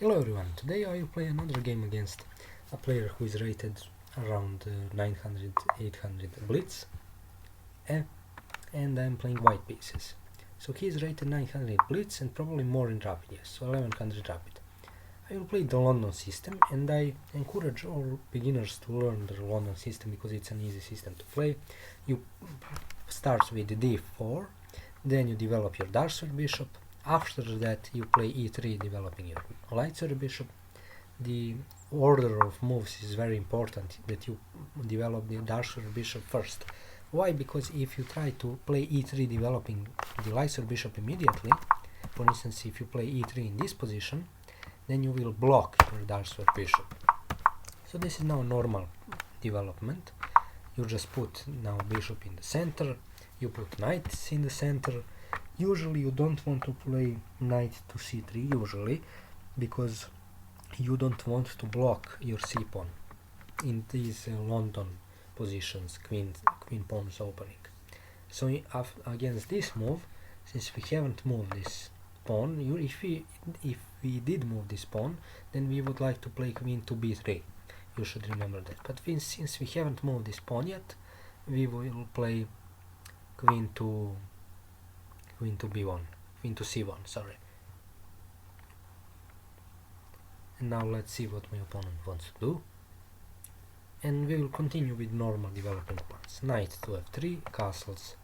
Hello everyone, today I will play another game against a player who is rated around 900, 800 blitz and I'm playing white pieces. So he is rated 900 blitz and probably more in rapid, yes, so 1100 rapid. I will play the London system and I encourage all beginners to learn the London system because it's an easy system to play. You start with d4, then you develop your dark bishop. After that you play e3 developing your light bishop. The order of moves is very important, that you develop the dark bishop first. Why? Because if you try to play e3 developing the light bishop immediately, for instance if you play e3 in this position, then you will block your dark bishop. So this is now normal development. You just put now bishop in the center, you put knights in the center. Usually you don't want to play knight to c3 usually, because you don't want to block your c-pawn in these London positions, queen pawns opening. So against this move, since we haven't moved this pawn, if we did move this pawn, then we would like to play queen to b3. You should remember that. But since we haven't moved this pawn yet, we will play queen to b1, queen to c1, sorry. And now let's see what my opponent wants to do. And we will continue with normal developing plans. Knight to f3, castles.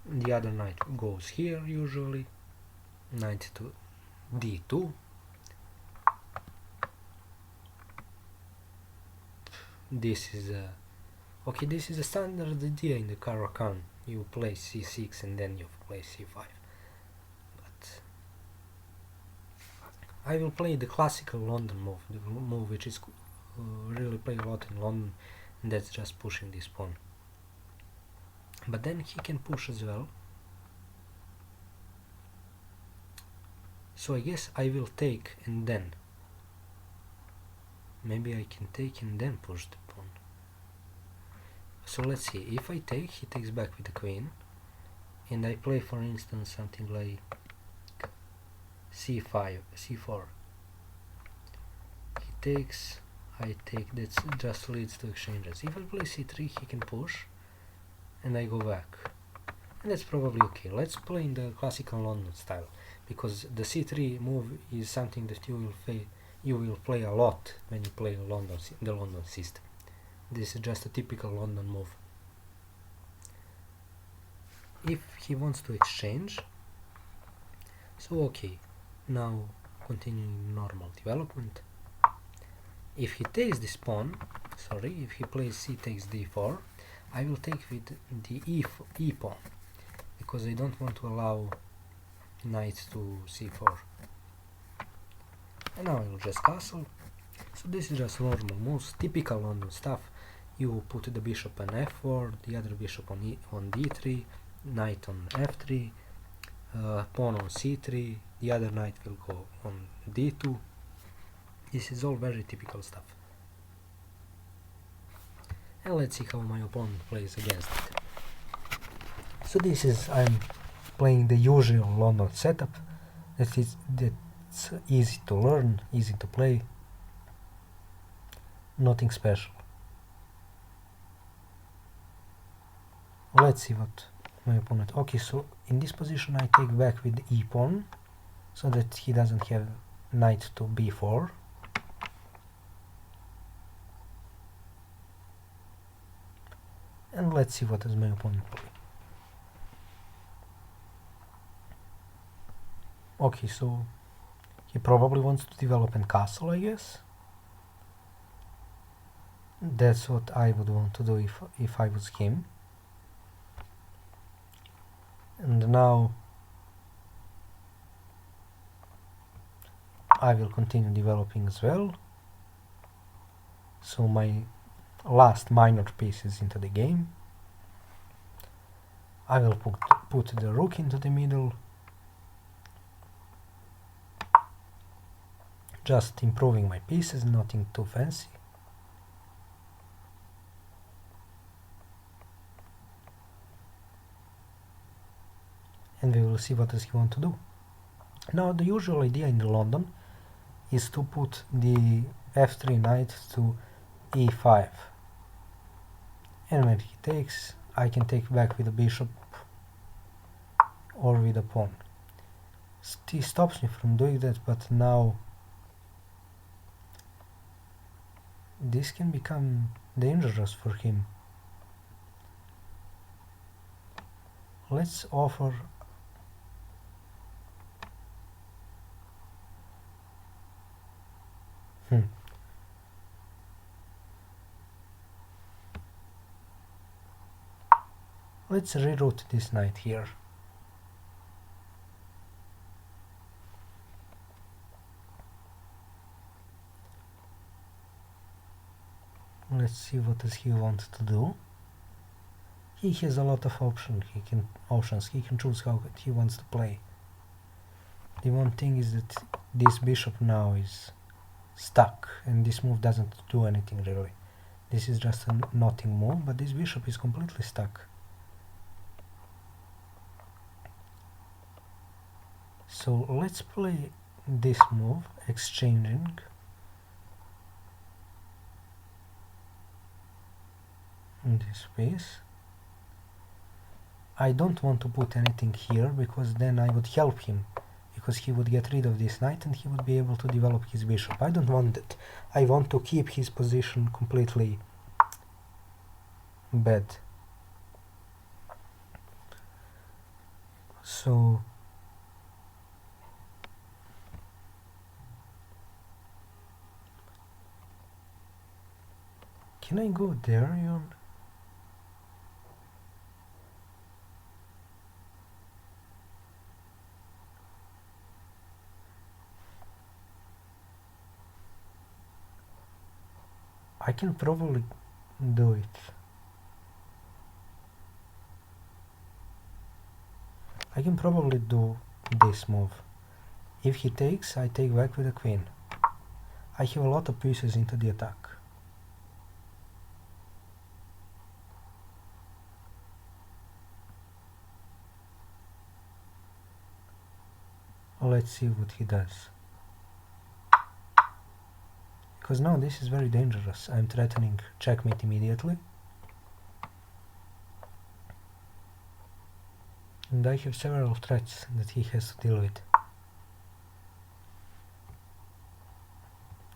The other knight goes here usually. Knight to d2. This is a standard idea in the Caro-Kann. You play c6 and then you play c5. But I will play the classical London move, the move which is really played a lot in London, and that's just pushing this pawn. But then he can push as well. So I guess I will take and then. Maybe I can take and then push the pawn. So let's see, if I take, he takes back with the queen, and I play for instance something like c5, c4. He takes, I take, that just leads to exchanges. If I play c3, he can push, and I go back. And that's probably okay. Let's play in the classical London style, because the c3 move is something that you will play a lot when you play the London system. This is just a typical London move. If he wants to exchange, so okay, now continuing normal development. If he takes this pawn, if he plays c takes d4, I will take with the e pawn, because I don't want to allow knight to c4. And now I will just castle. So this is just normal moves, typical London stuff. You put the bishop on f4, the other bishop on d3, knight on f3, pawn on c3, the other knight will go on d2. This is all very typical stuff. And let's see how my opponent plays against it. So this is, I'm playing the usual London setup. That's easy to learn, easy to play. Nothing special. Let's see what my opponent. Okay, so in this position I take back with the e pawn, so that he doesn't have knight to b4. And let's see what does my opponent play. Okay, so he probably wants to develop a castle, I guess. That's what I would want to do if I was him. And now I will continue developing as well. So my last minor pieces into the game. I will put the rook into the middle. Just improving my pieces, nothing too fancy. And we will see what does he want to do. Now the usual idea in London is to put the f3 knight to e5, and when he takes, I can take back with the bishop or with a pawn. He stops me from doing that, but now this can become dangerous for him. Let's offer let's reroute this knight here. Let's see what does he want to do. He has a lot of options. He can choose how he wants to play. The one thing is that this bishop now is stuck, and this move doesn't do anything really. This is just a nothing move, but this bishop is completely stuck. So let's play this move, exchanging. This piece. I don't want to put anything here because then I would help him, because he would get rid of this knight and he would be able to develop his bishop. I don't want it. I want to keep his position completely bad. So can I go there, Jon? I can probably do it. I can probably do this move. If he takes, I take back with the queen. I have a lot of pieces into the attack. Let's see what he does. Because now this is very dangerous. I'm threatening checkmate immediately. And I have several threats that he has to deal with.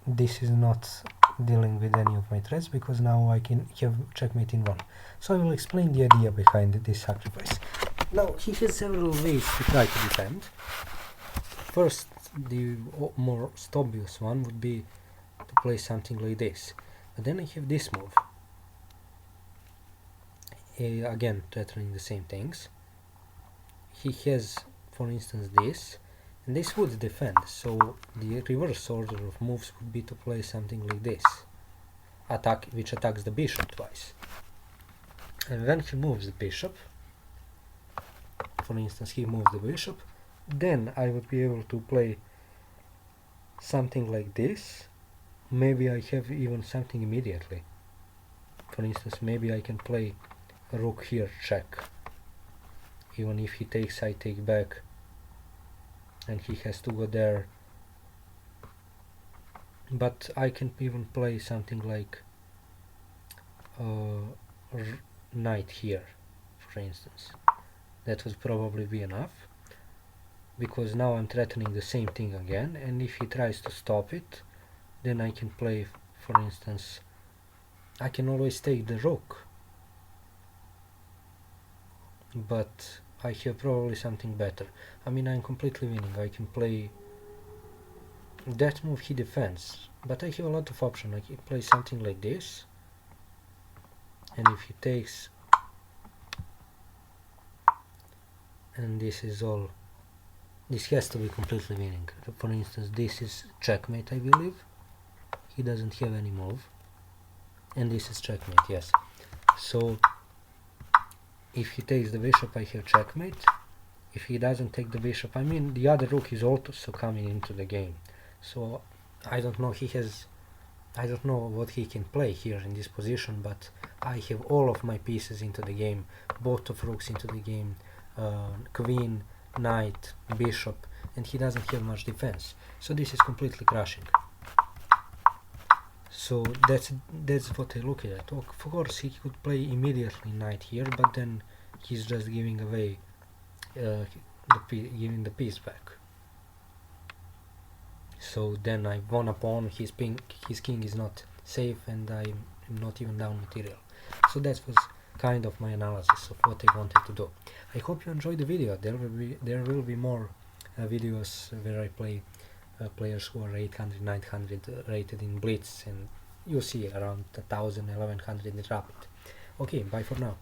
This is not dealing with any of my threats because now I can have checkmate in one. So I will explain the idea behind this sacrifice. Now he has several ways to try to defend. First, the most obvious one would be to play something like this. But then I have this move. Again, threatening the same things. He has, for instance, this, and this would defend. So the reverse order of moves would be to play something like this, which attacks the bishop twice. And when he moves the bishop, for instance, he moves the bishop, then I would be able to play something like this. Maybe I have even something immediately. For instance, maybe I can play a rook here, check. Even if he takes, I take back, and he has to go there. But I can even play something like knight here, for instance. That would probably be enough, because now I'm threatening the same thing again, and if he tries to stop it, then I can play, for instance, I can always take the rook, but I have probably something better. I mean, I'm completely winning. I can play that move, he defends, but I have a lot of options. I can play something like this, and if he takes, and this is all, this has to be completely winning. For instance, this is checkmate, I believe. He doesn't have any move, and this is checkmate, yes. So if he takes the bishop, I have checkmate. If he doesn't take the bishop, I mean, the other rook is also coming into the game. So I don't know, I don't know what he can play here in this position, but I have all of my pieces into the game, both of rooks into the game, queen, knight, bishop, and he doesn't have much defense, so this is completely crushing. So that's what I look at. Of course he could play immediately knight here, but then he's just giving away giving the piece back. So then I won a pawn, his king is not safe, and I'm not even down material. So that was kind of my analysis of what I wanted to do. I hope you enjoyed the video. There will be more videos where I play players who are 800, 900 rated in blitz, and you see around 1000, 1100 in rapid. Okay, bye for now.